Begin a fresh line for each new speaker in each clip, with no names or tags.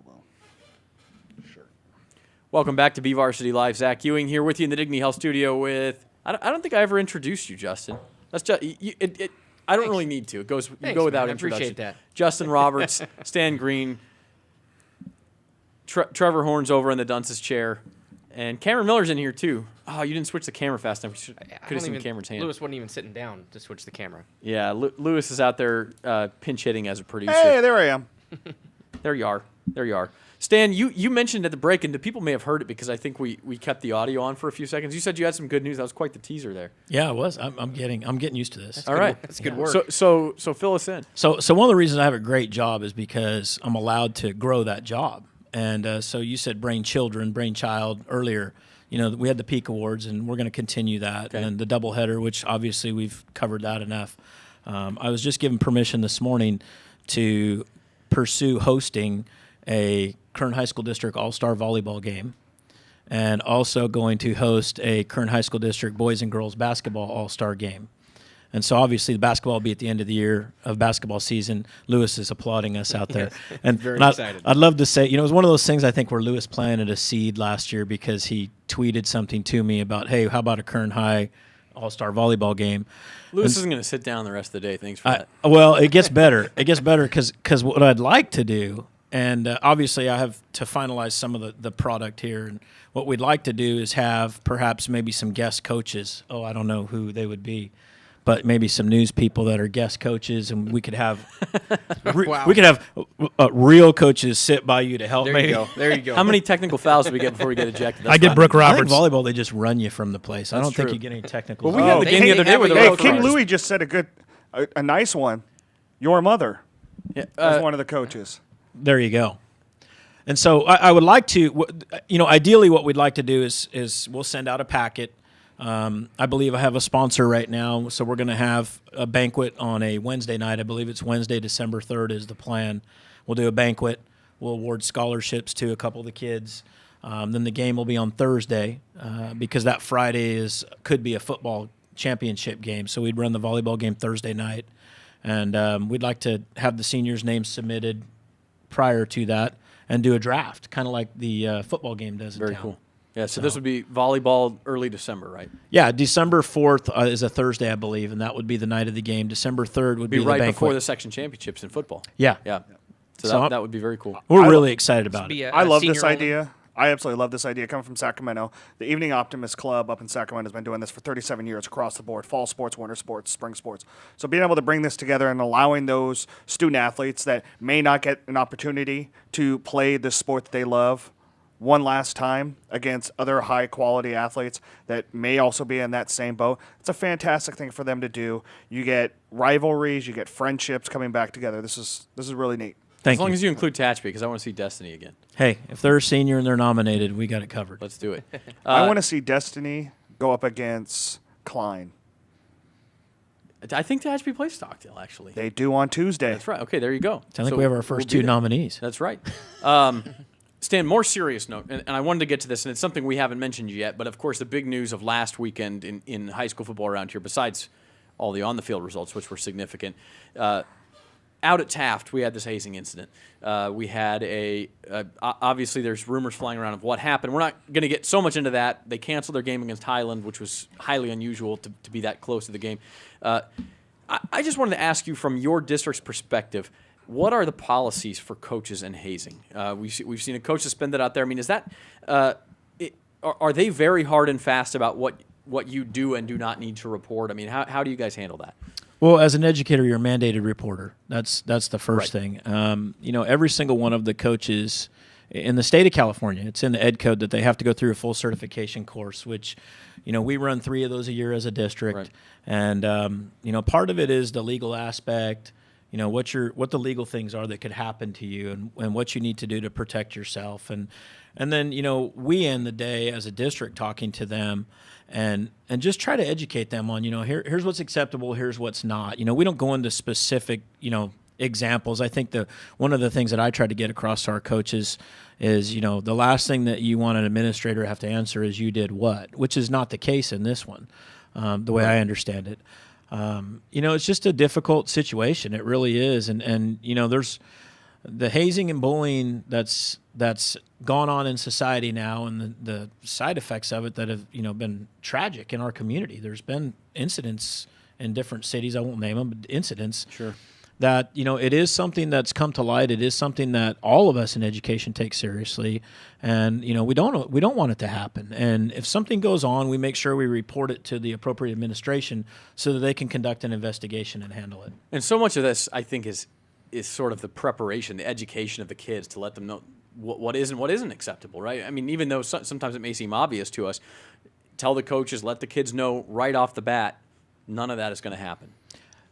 will. Sure.
Welcome back to BVarsity Live. Zach Ewing here with you in the Dignity Health Studio with. I don't think I ever introduced you, Justin. That's just I don't really need to. It goes. You go without introduction.
I appreciate that.
Justin Roberts, Stan Green, Trevor Horns over in the dunce's chair, and Cameron Miller's in here too. Oh, you didn't switch the camera fast enough. Could have seen Cameron's hand.
Lewis wasn't even sitting down to switch the camera.
Yeah, Lewis is out there pinch hitting as a producer.
Hey, there I am.
There you are. There you are. Stan, you mentioned at the break, and the people may have heard it because I think we kept the audio on for a few seconds. You said you had some good news. That was quite the teaser there.
Yeah, it was. I'm getting used to this.
All right,
that's good work.
So fill us in.
So one of the reasons I have a great job is because I'm allowed to grow that job. And so you said brainchild earlier. You know, we had the Peak Awards, and we're going to continue that. Okay. And the doubleheader, which obviously we've covered that enough. I was just given permission this morning to pursue hosting a Kern High School District All-Star Volleyball game, and also going to host a Kern High School District Boys and Girls Basketball All-Star game. And so obviously the basketball will be at the end of the year of basketball season. Lewis is applauding us out there.
Yes,
and
very excited.
I'd love to say, you know, it was one of those things I think where Lewis planted a seed last year because he tweeted something to me about, hey, how about a Kern High All-Star Volleyball game?
Lewis isn't going to sit down the rest of the day. Thanks for that.
Well, it gets better. It gets better because what I'd like to do, and obviously I have to finalize some of the product here, and what we'd like to do is have perhaps maybe some guest coaches. Oh, I don't know who they would be, but maybe some news people that are guest coaches, and we could have we could have real coaches sit by you to help.
There
maybe.
you go. There you go.
How many technical fouls did we get before we get ejected? That's
I did
fine.
Brooke
I think
Roberts.
volleyball, they just run you from the place. I
That's
don't think
true.
you get any technical.
Well, we had the game the other day with the
Hey,
road
King
runners.
Louis just said a nice one. Your mother
Yeah,
as one of the coaches.
There you go. And so I would like to, you know, ideally what we'd like to do is we'll send out a packet. I believe I have a sponsor right now, so we're going to have a banquet on a Wednesday night. I believe it's Wednesday, December 3rd is the plan. We'll do a banquet. We'll award scholarships to a couple of the kids. Then the game will be on Thursday because that Friday could be a football championship game. So we'd run the volleyball game Thursday night. And we'd like to have the seniors' names submitted prior to that and do a draft, kind of like the football game does in
Very
town.
cool. Yeah, so this would be volleyball early December, right?
Yeah, December 4th is a Thursday, I believe, and that would be the night of the game. December 3rd would be the
right
banquet.
before the section championships in football.
Yeah.
Yeah. So,
So
that would be very cool.
We're really excited about it.
I love this idea. I absolutely love this idea coming from Sacramento. The Evening Optimist Club up in Sacramento has been doing this for 37 years across the board, fall sports, winter sports, spring sports. So being able to bring this together and allowing those student athletes that may not get an opportunity to play the sport that they love one last time against other high-quality athletes that may also be in that same boat, it's a fantastic thing for them to do. You get rivalries, you get friendships coming back together. This is really neat.
As long as you include Tatchby, because I want to see Destiny again.
Hey, if they're a senior and they're nominated, we got it covered.
Let's do it.
I want to see Destiny go up against Klein.
I think Tatchby plays Stockdale, actually.
They do on Tuesday.
That's right. Okay, there you go.
I think we have our first two nominees.
That's right. Stan, more serious note, and I wanted to get to this, and it's something we haven't mentioned yet, but of course the big news of last weekend in high school football around here, besides all the on-the-field results, which were significant, out at Taft, we had this hazing incident. We had obviously there's rumors flying around of what happened. We're not going to get so much into that. They canceled their game against Highland, which was highly unusual to be that close to the game. I just wanted to ask you from your district's perspective, what are the policies for coaches and hazing? We've seen a coach suspended out there. I mean, is that are they very hard and fast about what you do and do not need to report? I mean, how do you guys handle that?
Well, as an educator, you're a mandated reporter. That's the first thing. You know, every single one of the coaches in the state of California, it's in the ed code that they have to go through a full certification course, which, you know, we run 3 of those a year as a district. Right. And, you know, part of it is the legal aspect, you know, what the legal things are that could happen to you and what you need to do to protect yourself. And then, you know, we end the day as a district talking to them and just try to educate them on, you know, here's what's acceptable, here's what's not. You know, we don't go into specific, you know, examples. I think one of the things that I try to get across to our coaches is, you know, the last thing that you want an administrator to have to answer is you did what, which is not the case in this one, the way I understand it. You know, it's just a difficult situation. It really is. And you know, there's the hazing and bullying that's gone on in society now, and the side effects of it that have been tragic in our community. There's been incidents in different cities. I won't name them, but incidents.
Sure.
That it is something that's come to light. It is something that all of us in education take seriously, and we don't want it to happen. And if something goes on, we make sure we report it to the appropriate administration so that they can conduct an investigation and handle it.
And so much of this, I think, is sort of the preparation, the education of the kids to let them know what is and what isn't acceptable, right? I mean, even though sometimes it may seem obvious to us, tell the coaches, let the kids know right off the bat, none of that is going to happen.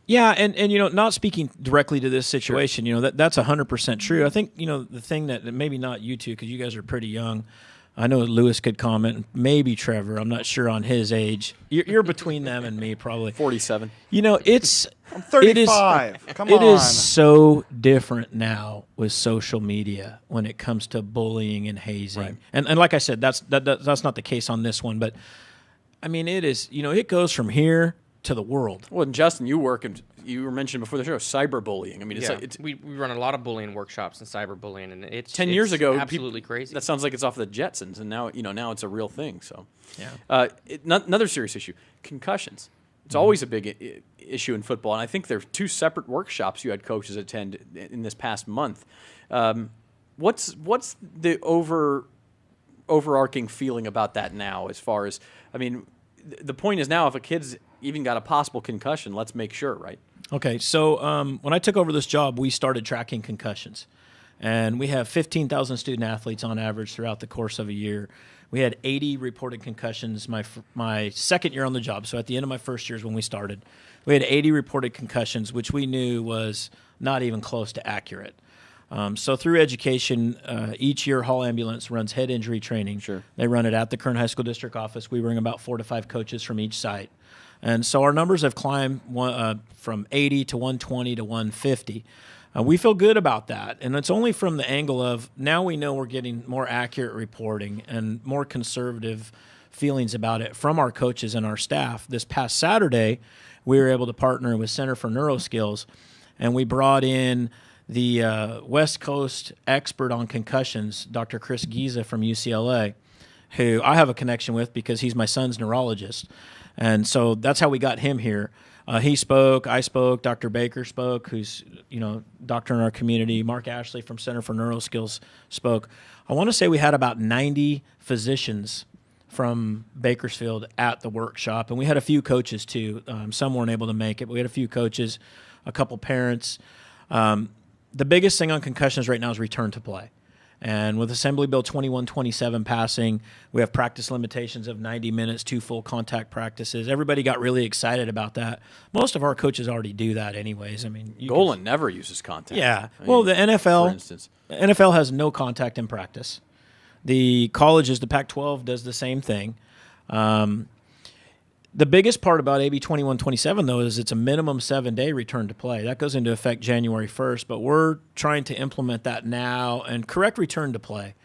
Yeah, and not speaking directly to this situation, that's 100% true. I think the thing that maybe not you two, because you guys are pretty young. I know Lewis could comment, maybe Trevor. I'm not sure on his age. You're between them and me, probably.
47.
It's
I'm 35. Come on.
It is so different now with social media when it comes to bullying and hazing.
Right.
And like I said, that's not the case on this one. But I mean, it is. It goes from here to the world.
Well, and Justin, you were mentioned before the show cyberbullying. I mean, it's
Yeah,
like
we run a lot of bullying workshops and cyberbullying, and it's
10 years ago,
absolutely crazy.
That sounds like it's off the Jetsons, and now now it's a real thing. So,
Yeah.
Another serious issue: concussions. It's always a big issue in football, and I think there are 2 separate workshops you had coaches attend in this past month. What's the overarching feeling about that now? As far as, I mean, the point is now, if a kid's even got a possible concussion, let's make sure, right?
Okay, so when I took over this job, we started tracking concussions. And we have 15,000 student athletes on average throughout the course of a year. We had 80 reported concussions my second year on the job. So at the end of my first year is when we started. We had 80 reported concussions, which we knew was not even close to accurate. So through education, each year Hall Ambulance runs head injury training.
Sure.
They run it at the Kern High School District office. We bring about 4 to 5 coaches from each site. And so our numbers have climbed from 80 to 120 to 150. We feel good about that. And it's only from the angle of now we know we're getting more accurate reporting and more conservative feelings about it from our coaches and our staff. This past Saturday, we were able to partner with Center for Neuroskills, and we brought in the West Coast expert on concussions, Dr. Chris Giza from UCLA, who I have a connection with because he's my son's neurologist. And so that's how we got him here. He spoke, I spoke, Dr. Baker spoke, who's doctor in our community. Mark Ashley from Center for Neuroskills spoke. I want to say we had about 90 physicians from Bakersfield at the workshop, and we had a few coaches too. Some weren't able to make it, but we had a few coaches, a couple parents. The biggest thing on concussions right now is return to play. And with Assembly Bill 2127 passing, we have practice limitations of 90 minutes, 2 full contact practices. Everybody got really excited about that. Most of our coaches already do that anyways. I mean,
Golan never uses contact.
Yeah.
I
Well,
mean,
the NFL,
for instance.
NFL has no contact in practice. The colleges, the Pac-12 does the same thing. The biggest part about AB 2127, though, is it's a minimum 7-day return to play. That goes into effect January 1st, but we're trying to implement that now and correct return to play.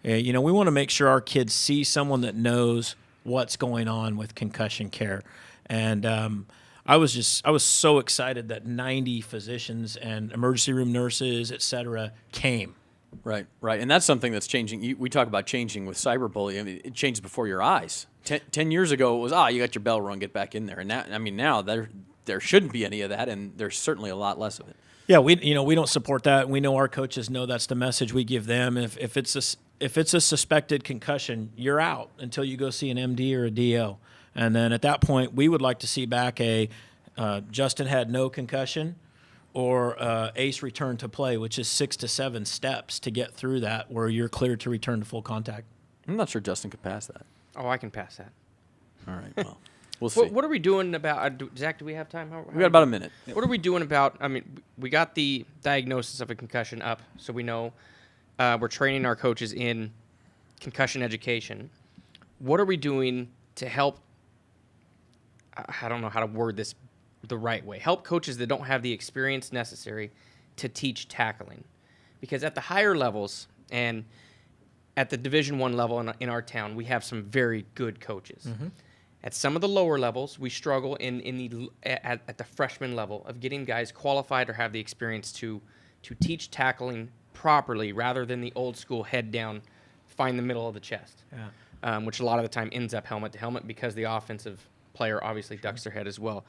We want to make sure our kids see someone that knows what's going on with concussion care. And I was so excited that 90 physicians and emergency room nurses, et cetera, came.
Right. And that's something that's changing. We talk about changing with cyberbullying. I mean, it changes before your eyes. 10 years ago, it was, you got your bell rung, get back in there. And now there shouldn't be any of that, and there's certainly a lot less of it.
Yeah, we don't support that. We know our coaches know that's the message we give them. If it's a suspected concussion, you're out until you go see an MD or a DO. And then at that point, we would like to see back a Justin had no concussion, or ACE return to play, which is 6 to 7 steps to get through that where you're cleared to return to full contact.
I'm not sure Justin could pass that.
Oh, I can pass that.
All right, well, we'll see.
What are we doing about Zach? Do we have time?
We got about a minute.
What are we doing about? I mean, we got the diagnosis of a concussion up, so we know we're training our coaches in concussion education. What are we doing to help? I don't know how to word this the right way. Help coaches that don't have the experience necessary to teach tackling, because at the higher levels and at the Division I level in our town, we have some very good coaches. Mm-hmm. At some of the lower levels, we struggle at the freshman level of getting guys qualified or have the experience to to teach tackling properly rather than the old school head down, find the middle of the chest, which a lot of the time ends up helmet to helmet because the offensive player obviously ducks their head as well.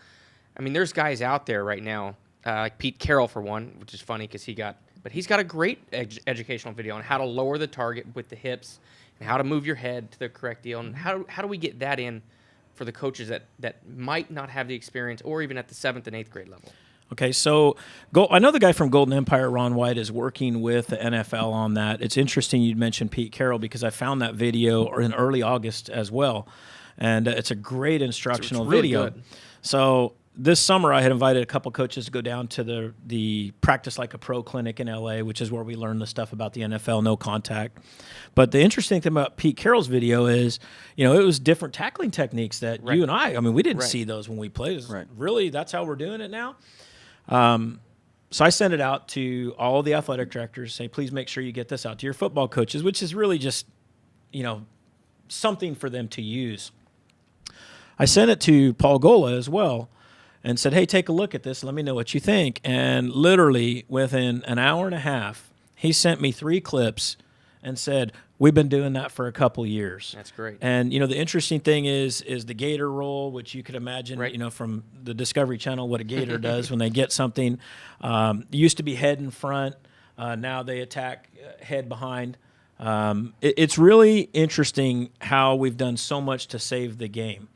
I mean, there's guys out there right now, like Pete Carroll for one, which is funny because he's got a great educational video on how to lower the target with the hips and how to move your head to the correct deal. And how do we get that in for the coaches that might not have the experience or even at the 7th and 8th grade level?
Okay, so I know the guy from Golden Empire, Ron White, is working with the NFL on that. It's interesting you'd mentioned Pete Carroll because I found that video in early August as well, and it's a great instructional
it's really
video.
good.
So this summer I had invited a couple coaches to go down to the Practice Like a Pro clinic in LA, which is where we learn the stuff about the NFL, no contact. But the interesting thing about Pete Carroll's video is, it was different tackling techniques that you and I mean, we didn't see those when we played. Really, that's how we're doing it now? So I sent it out to all the athletic directors, say, please make sure you get this out to your football coaches, which is really just, something for them to use. I sent it to Paul Gola as well and said, hey, take a look at this. Let me know what you think. And literally within an hour and a half, he sent me 3 clips and said, we've been doing that for a couple years.
That's great.
And, the interesting thing is the gator roll, which you could imagine, from the Discovery Channel, what a gator does when they get something. Used to be head in front. Now they attack head behind. It's really interesting how we've done so much to save the game.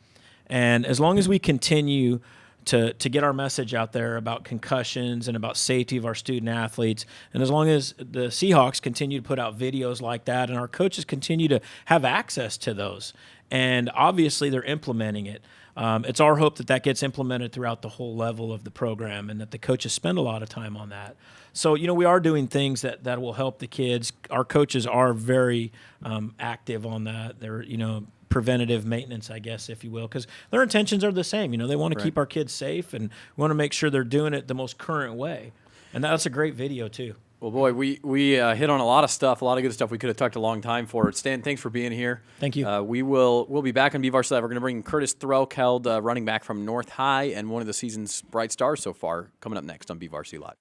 And as long as we continue to get our message out there about concussions and about safety of our student athletes, and as long as the Seahawks continue to put out videos like that and our coaches continue to have access to those, and obviously they're implementing it, it's our hope that gets implemented throughout the whole level of the program and that the coaches spend a lot of time on that. So, we are doing things that will help the kids. Our coaches are very active on that. They're, preventative maintenance, I guess, if you will, because their intentions are the same. They want to keep our kids safe, and we want to make sure they're doing it the most current way. And that's a great video, too.
Well, boy, we hit on a lot of stuff, a lot of good stuff. We could have talked a long time for it. Stan, thanks for being here.
Thank you.
We'll be back on BVarsity Live. We're going to bring Curtis Threlkeld, running back from North High and one of the season's bright stars so far, coming up next on BVarsity Live.